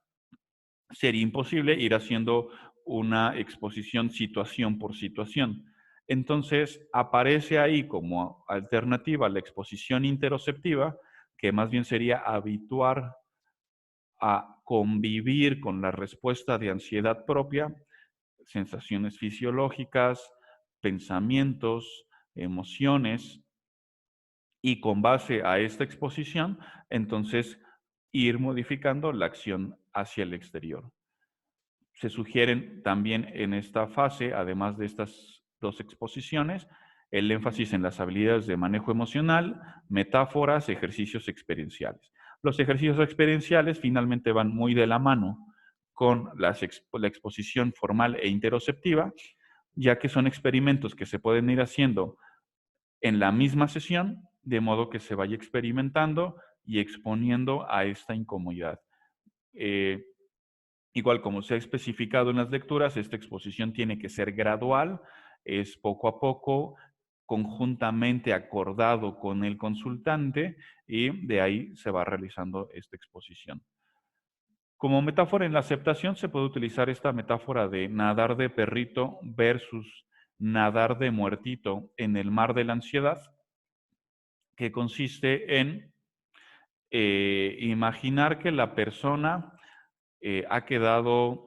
sería imposible ir haciendo una exposición situación por situación. Entonces, aparece ahí como alternativa la exposición interoceptiva, que más bien sería habituar a convivir con la respuesta de ansiedad propia, sensaciones fisiológicas, pensamientos, emociones, y con base a esta exposición, entonces ir modificando la acción hacia el exterior. Se sugieren también en esta fase, además de estas dos exposiciones, el énfasis en las habilidades de manejo emocional, metáforas, ejercicios experienciales. Los ejercicios experienciales finalmente van muy de la mano con la exposición formal e interoceptiva, ya que son experimentos que se pueden ir haciendo en la misma sesión, de modo que se vaya experimentando y exponiendo a esta incomodidad. Eh, Igual como se ha especificado en las lecturas, esta exposición tiene que ser gradual, es poco a poco, conjuntamente acordado con el consultante, y de ahí se va realizando esta exposición. Como metáfora en la aceptación se puede utilizar esta metáfora de nadar de perrito versus nadar de muertito en el mar de la ansiedad, que consiste en imaginar que la persona ha quedado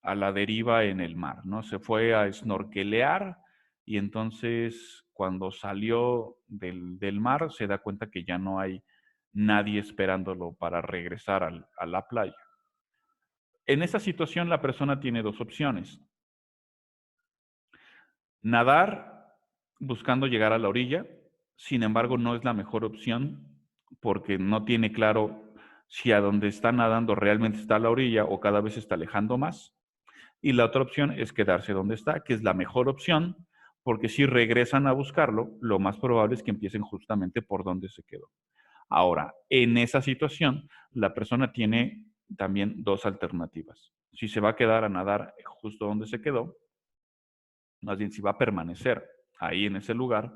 a la deriva en el mar, ¿no? Se fue a snorkelear y entonces cuando salió del mar se da cuenta que ya no hay nadie esperándolo para regresar a la playa. En esa situación la persona tiene dos opciones: nadar buscando llegar a la orilla. Sin embargo, no es la mejor opción porque no tiene claro si a donde está nadando realmente está a la orilla o cada vez se está alejando más. Y la otra opción es quedarse donde está, que es la mejor opción, porque si regresan a buscarlo, lo más probable es que empiecen justamente por donde se quedó. Ahora, en esa situación, la persona tiene también dos alternativas. Si se va a quedar a nadar justo donde se quedó, más bien si va a permanecer ahí en ese lugar,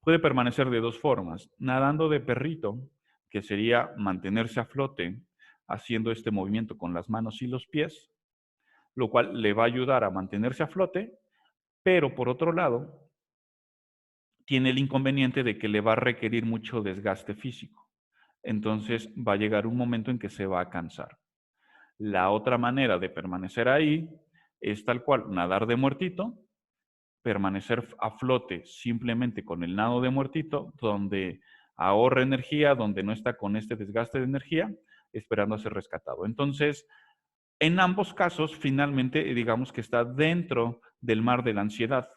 puede permanecer de dos formas: nadando de perrito, que sería mantenerse a flote haciendo este movimiento con las manos y los pies, lo cual le va a ayudar a mantenerse a flote, pero por otro lado, tiene el inconveniente de que le va a requerir mucho desgaste físico. Entonces va a llegar un momento en que se va a cansar. La otra manera de permanecer ahí es tal cual, nadar de muertito, permanecer a flote simplemente con el nado de muertito, donde ahorra energía, donde no está con este desgaste de energía, esperando a ser rescatado. Entonces, en ambos casos, finalmente, digamos que está dentro del mar de la ansiedad.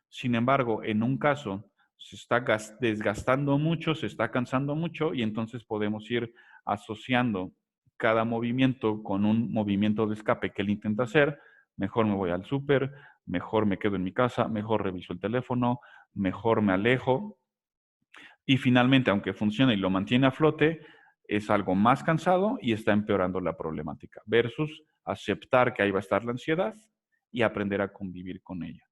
Sin embargo, en un caso se está desgastando mucho, se está cansando mucho, y entonces podemos ir asociando cada movimiento con un movimiento de escape que él intenta hacer. Mejor me voy al súper, mejor me quedo en mi casa, mejor reviso el teléfono, mejor me alejo. Y finalmente, aunque funcione y lo mantiene a flote, es algo más cansado y está empeorando la problemática, versus aceptar que ahí va a estar la ansiedad y aprender a convivir con ella.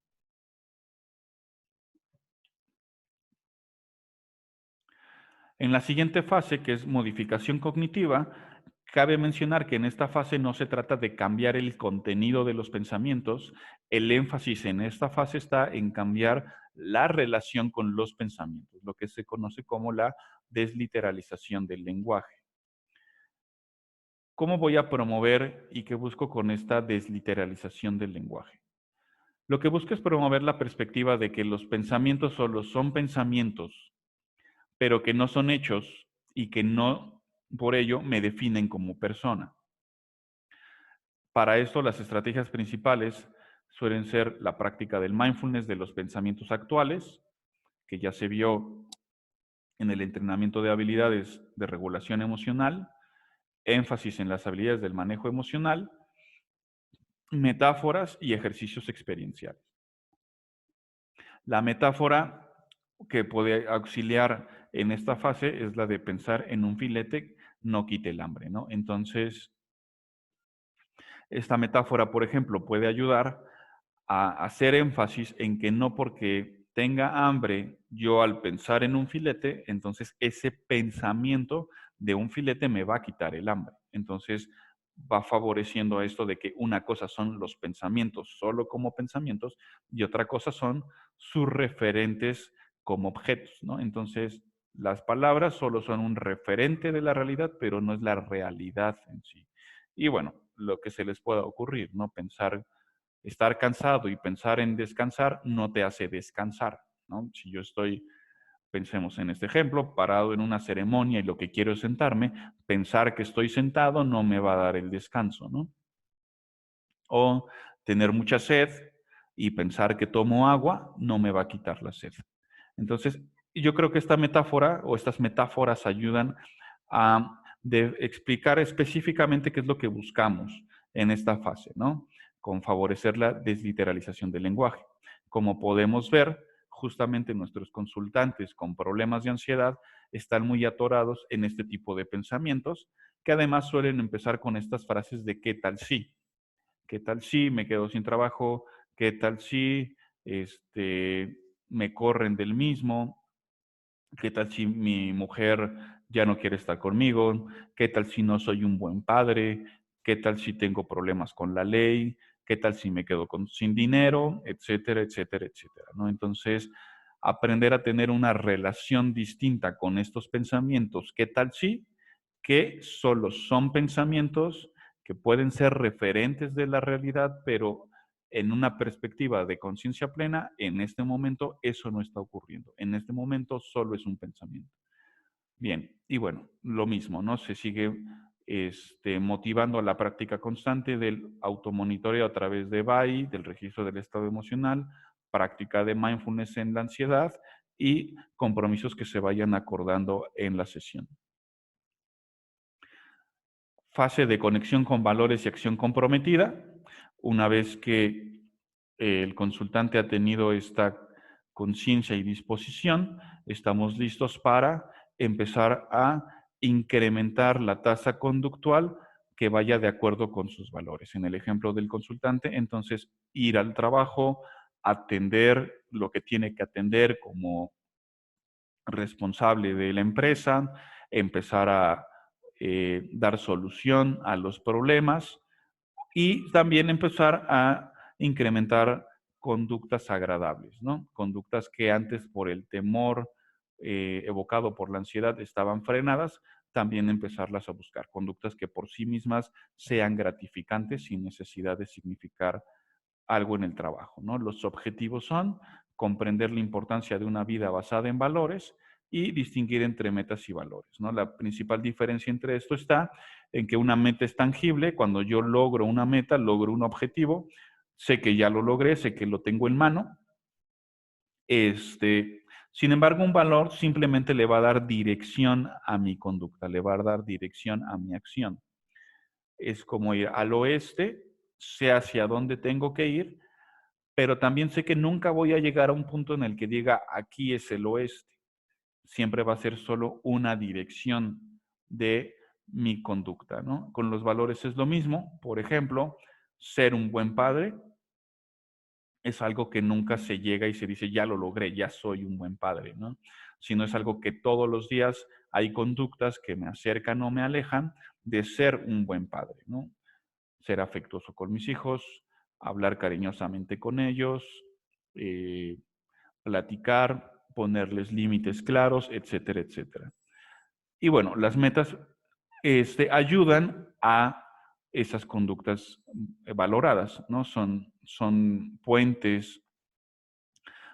En la siguiente fase, que es modificación cognitiva, cabe mencionar que en esta fase no se trata de cambiar el contenido de los pensamientos. El énfasis en esta fase está en cambiar la relación con los pensamientos, lo que se conoce como la desliteralización del lenguaje. ¿Cómo voy a promover y qué busco con esta desliteralización del lenguaje? Lo que busco es promover la perspectiva de que los pensamientos solo son pensamientos, pero que no son hechos y que no por ello me definen como persona. Para esto, las estrategias principales suelen ser la práctica del mindfulness de los pensamientos actuales, que ya se vio en el entrenamiento de habilidades de regulación emocional, énfasis en las habilidades del manejo emocional, metáforas y ejercicios experienciales. La metáfora que puede auxiliar en esta fase es la de pensar en un filete no quite el hambre, ¿no? Entonces, esta metáfora, por ejemplo, puede ayudar a hacer énfasis en que no porque tenga hambre yo al pensar en un filete, entonces ese pensamiento de un filete me va a quitar el hambre. Entonces va favoreciendo esto de que una cosa son los pensamientos solo como pensamientos y otra cosa son sus referentes como objetos, ¿no? Entonces las palabras solo son un referente de la realidad, pero no es la realidad en sí. Y bueno, lo que se les pueda ocurrir, ¿no? Pensar, estar cansado y pensar en descansar no te hace descansar, ¿no? Si yo estoy, pensemos en este ejemplo, parado en una ceremonia y lo que quiero es sentarme, pensar que estoy sentado no me va a dar el descanso, ¿no? O tener mucha sed y pensar que tomo agua no me va a quitar la sed. Entonces, yo creo que esta metáfora o estas metáforas ayudan a explicar específicamente qué es lo que buscamos en esta fase, ¿no? Con favorecer la desliteralización del lenguaje. Como podemos ver, justamente nuestros consultantes con problemas de ansiedad están muy atorados en este tipo de pensamientos, que además suelen empezar con estas frases de ¿qué tal si? ¿Qué tal si me quedo sin trabajo? ¿Qué tal si me corren del mismo? ¿Qué tal si mi mujer ya no quiere estar conmigo? ¿Qué tal si no soy un buen padre? ¿Qué tal si tengo problemas con la ley? ¿Qué tal si me quedo sin dinero? Etcétera, etcétera, etcétera, ¿no? Entonces, aprender a tener una relación distinta con estos pensamientos, ¿qué tal si? Que solo son pensamientos que pueden ser referentes de la realidad, pero en una perspectiva de conciencia plena, en este momento eso no está ocurriendo. En este momento solo es un pensamiento. Bien, y bueno, lo mismo, ¿no? Se sigue motivando a la práctica constante del automonitoreo a través de BAI, del registro del estado emocional, práctica de mindfulness en la ansiedad y compromisos que se vayan acordando en la sesión. Fase de conexión con valores y acción comprometida. Una vez que el consultante ha tenido esta conciencia y disposición, estamos listos para empezar a incrementar la tasa conductual que vaya de acuerdo con sus valores. En el ejemplo del consultante, entonces, ir al trabajo, atender lo que tiene que atender como responsable de la empresa, empezar a dar solución a los problemas y también empezar a incrementar conductas agradables, ¿no? Conductas que antes por el temor evocado por la ansiedad estaban frenadas, también empezarlas a buscar. Conductas que por sí mismas sean gratificantes sin necesidad de significar algo en el trabajo, ¿no? Los objetivos son comprender la importancia de una vida basada en valores y distinguir entre metas y valores, ¿no? La principal diferencia entre esto está en que una meta es tangible, cuando yo logro una meta, logro un objetivo, sé que ya lo logré, sé que lo tengo en mano, sin embargo, un valor simplemente le va a dar dirección a mi conducta, le va a dar dirección a mi acción. Es como ir al oeste, sé hacia dónde tengo que ir, pero también sé que nunca voy a llegar a un punto en el que diga aquí es el oeste. Siempre va a ser solo una dirección de mi conducta, ¿no? Con los valores es lo mismo. Por ejemplo, ser un buen padre es algo que nunca se llega y se dice, ya lo logré, ya soy un buen padre, ¿no? Sino es algo que todos los días hay conductas que me acercan o me alejan de ser un buen padre, ¿no? Ser afectuoso con mis hijos, hablar cariñosamente con ellos, eh, platicar, ponerles límites claros, etcétera, etcétera. Y bueno, las metas ayudan a esas conductas valoradas, ¿no? Son puentes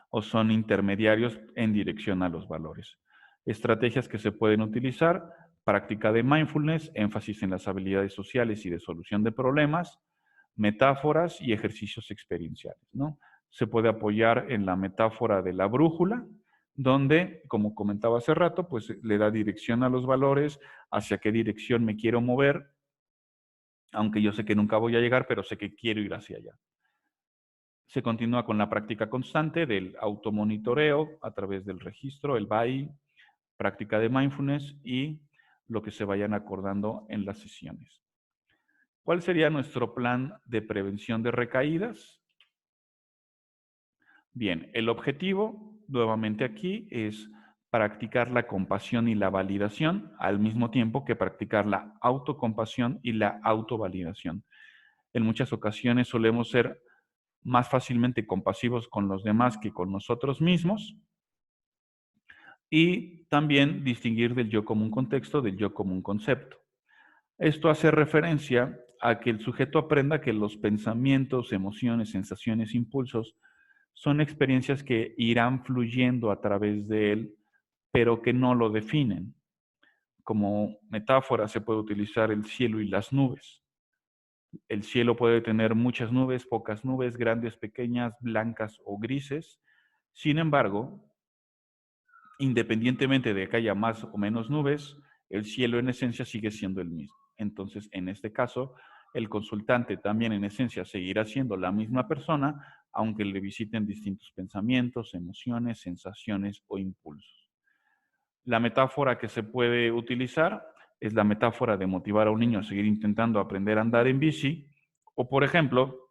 o son intermediarios en dirección a los valores. Estrategias que se pueden utilizar, práctica de mindfulness, énfasis en las habilidades sociales y de solución de problemas, metáforas y ejercicios experienciales, ¿no? Se puede apoyar en la metáfora de la brújula, donde, como comentaba hace rato, pues le da dirección a los valores, hacia qué dirección me quiero mover, aunque yo sé que nunca voy a llegar, pero sé que quiero ir hacia allá. Se continúa con la práctica constante del automonitoreo a través del registro, el BAI, práctica de mindfulness y lo que se vayan acordando en las sesiones. ¿Cuál sería nuestro plan de prevención de recaídas? Bien, el objetivo, nuevamente aquí, es practicar la compasión y la validación al mismo tiempo que practicar la autocompasión y la autovalidación. En muchas ocasiones solemos ser más fácilmente compasivos con los demás que con nosotros mismos y también distinguir del yo como un contexto del yo como un concepto. Esto hace referencia a que el sujeto aprenda que los pensamientos, emociones, sensaciones, impulsos son experiencias que irán fluyendo a través de él, pero que no lo definen. Como metáfora se puede utilizar el cielo y las nubes. El cielo puede tener muchas nubes, pocas nubes, grandes, pequeñas, blancas o grises. Sin embargo, independientemente de que haya más o menos nubes, el cielo en esencia sigue siendo el mismo. Entonces, en este caso, el consultante también en esencia seguirá siendo la misma persona, aunque le visiten distintos pensamientos, emociones, sensaciones o impulsos. La metáfora que se puede utilizar es la metáfora de motivar a un niño a seguir intentando aprender a andar en bici, o por ejemplo,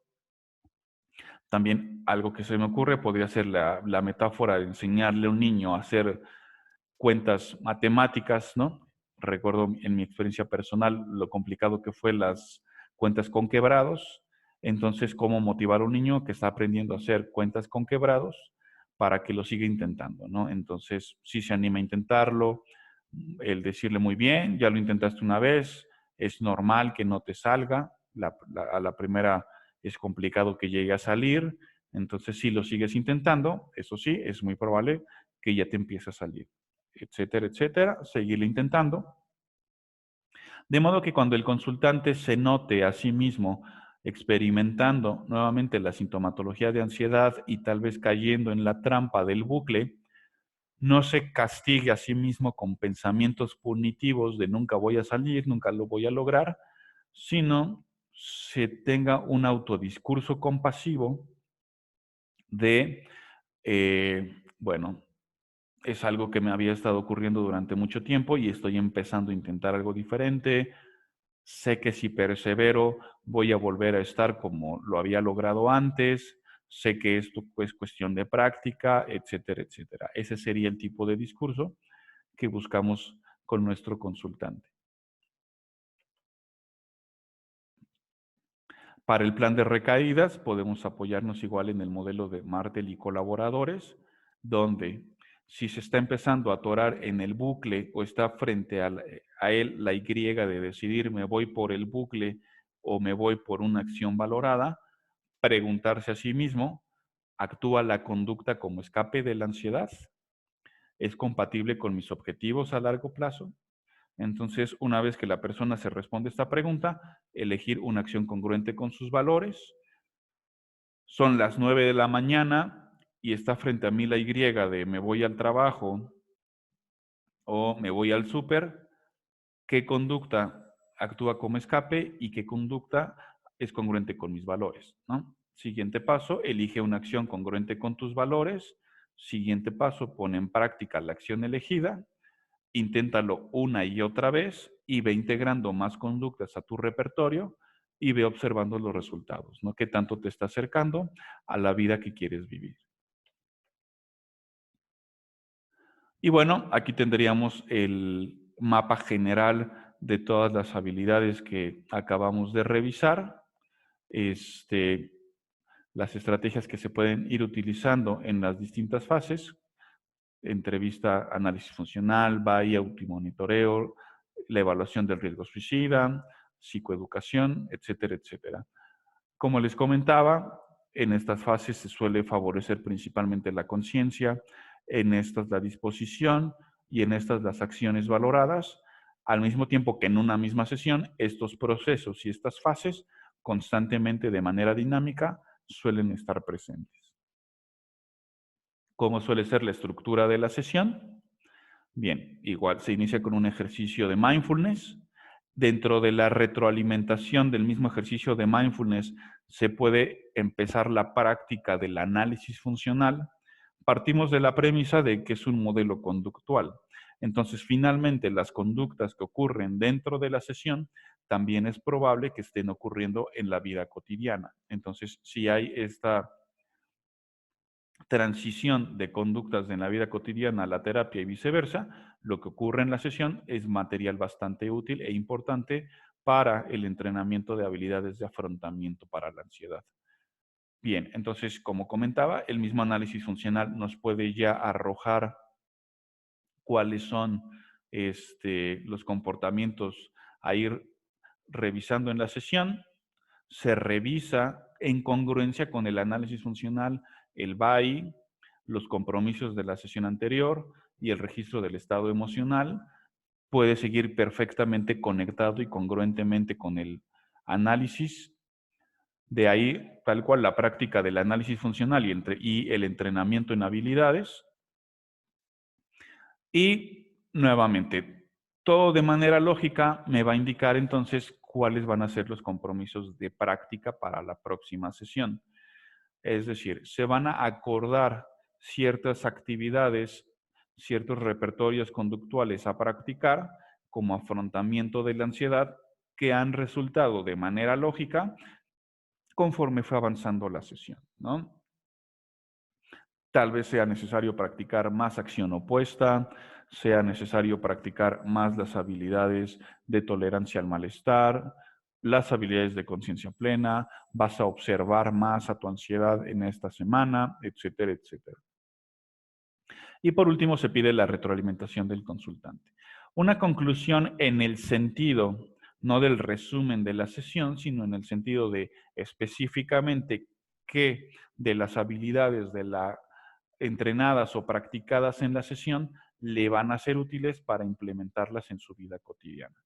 también algo que se me ocurre podría ser la metáfora de enseñarle a un niño a hacer cuentas matemáticas, ¿no? Recuerdo en mi experiencia personal lo complicado que fue las cuentas con quebrados. Entonces, cómo motivar a un niño que está aprendiendo a hacer cuentas con quebrados para que lo siga intentando, ¿no? Entonces, si se anima a intentarlo, el decirle muy bien, ya lo intentaste una vez, es normal que no te salga, a la primera es complicado que llegue a salir, entonces si lo sigues intentando, eso sí, es muy probable que ya te empiece a salir, etcétera, etcétera, seguirlo intentando. De modo que cuando el consultante se note a sí mismo experimentando nuevamente la sintomatología de ansiedad y tal vez cayendo en la trampa del bucle, no se castigue a sí mismo con pensamientos punitivos de nunca voy a salir, nunca lo voy a lograr, sino se tenga un autodiscurso compasivo de, bueno, es algo que me había estado ocurriendo durante mucho tiempo y estoy empezando a intentar algo diferente. Sé que si persevero voy a volver a estar como lo había logrado antes. Sé que esto es cuestión de práctica, etcétera, etcétera. Ese sería el tipo de discurso que buscamos con nuestro consultante. Para el plan de recaídas podemos apoyarnos igual en el modelo de Martel y colaboradores, donde si se está empezando a atorar en el bucle o está frente a él la Y de decidir me voy por el bucle o me voy por una acción valorada, preguntarse a sí mismo, ¿actúa la conducta como escape de la ansiedad? ¿Es compatible con mis objetivos a largo plazo? Entonces, una vez que la persona se responde esta pregunta, elegir una acción congruente con sus valores. Son las 9 de la mañana y está frente a mí la Y de me voy al trabajo o me voy al súper. ¿Qué conducta actúa como escape y qué conducta es congruente con mis valores, ¿no? Siguiente paso, elige una acción congruente con tus valores. Siguiente paso, pone en práctica la acción elegida. Inténtalo una y otra vez y ve integrando más conductas a tu repertorio y ve observando los resultados, ¿no? ¿Qué tanto te está acercando a la vida que quieres vivir? Y bueno, aquí tendríamos el mapa general de todas las habilidades que acabamos de revisar, este, las estrategias que se pueden ir utilizando en las distintas fases, entrevista, análisis funcional, BAI, automonitoreo, la evaluación del riesgo suicida, psicoeducación, etcétera, etcétera. Como les comentaba, en estas fases se suele favorecer principalmente la conciencia, en estas la disposición y en estas las acciones valoradas, al mismo tiempo que en una misma sesión estos procesos y estas fases constantemente de manera dinámica suelen estar presentes. ¿Cómo suele ser la estructura de la sesión? Bien, igual se inicia con un ejercicio de mindfulness. Dentro de la retroalimentación del mismo ejercicio de mindfulness se puede empezar la práctica del análisis funcional. Partimos de la premisa de que es un modelo conductual. Entonces, finalmente, las conductas que ocurren dentro de la sesión también es probable que estén ocurriendo en la vida cotidiana. Entonces, si hay esta transición de conductas en la vida cotidiana a la terapia y viceversa, lo que ocurre en la sesión es material bastante útil e importante para el entrenamiento de habilidades de afrontamiento para la ansiedad. Bien, entonces, como comentaba, el mismo análisis funcional nos puede ya arrojar cuáles son los comportamientos a ir revisando en la sesión. Se revisa en congruencia con el análisis funcional, el BAI, los compromisos de la sesión anterior y el registro del estado emocional. Puede seguir perfectamente conectado y congruentemente con el análisis. De ahí, tal cual, la práctica del análisis funcional y el entrenamiento en habilidades. Y nuevamente, todo de manera lógica me va a indicar entonces cuáles van a ser los compromisos de práctica para la próxima sesión. Es decir, se van a acordar ciertas actividades, ciertos repertorios conductuales a practicar como afrontamiento de la ansiedad que han resultado de manera lógica conforme fue avanzando la sesión, ¿no? Tal vez sea necesario practicar más acción opuesta, sea necesario practicar más las habilidades de tolerancia al malestar, las habilidades de conciencia plena, vas a observar más a tu ansiedad en esta semana, etcétera, etcétera. Y por último, se pide la retroalimentación del consultante. Una conclusión en el sentido, no del resumen de la sesión, sino en el sentido de específicamente qué de las habilidades de la entrenadas o practicadas en la sesión le van a ser útiles para implementarlas en su vida cotidiana.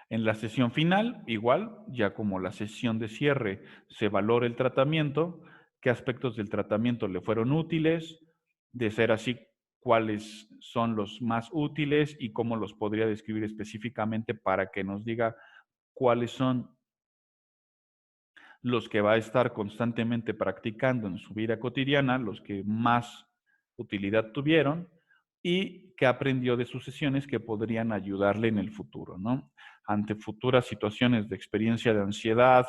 En la sesión final, igual, ya como la sesión de cierre, se valora el tratamiento, qué aspectos del tratamiento le fueron útiles, de ser así, cuáles son los más útiles y cómo los podría describir específicamente para que nos diga cuáles son los que va a estar constantemente practicando en su vida cotidiana, los que más utilidad tuvieron y que aprendió de sus sesiones que podrían ayudarle en el futuro, ¿no? Ante futuras situaciones de experiencia de ansiedad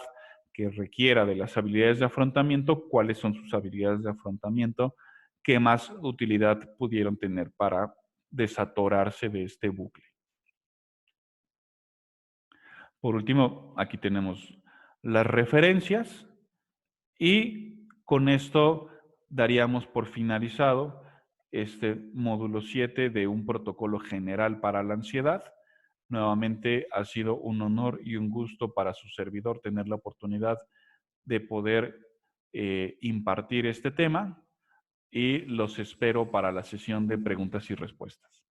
que requiera de las habilidades de afrontamiento, cuáles son sus habilidades de afrontamiento que más utilidad pudieron tener para desatorarse de este bucle. Por último, aquí tenemos las referencias. Y con esto daríamos por finalizado este módulo 7 de un protocolo general para la ansiedad. Nuevamente ha sido un honor y un gusto para su servidor tener la oportunidad de poder impartir este tema y los espero para la sesión de preguntas y respuestas.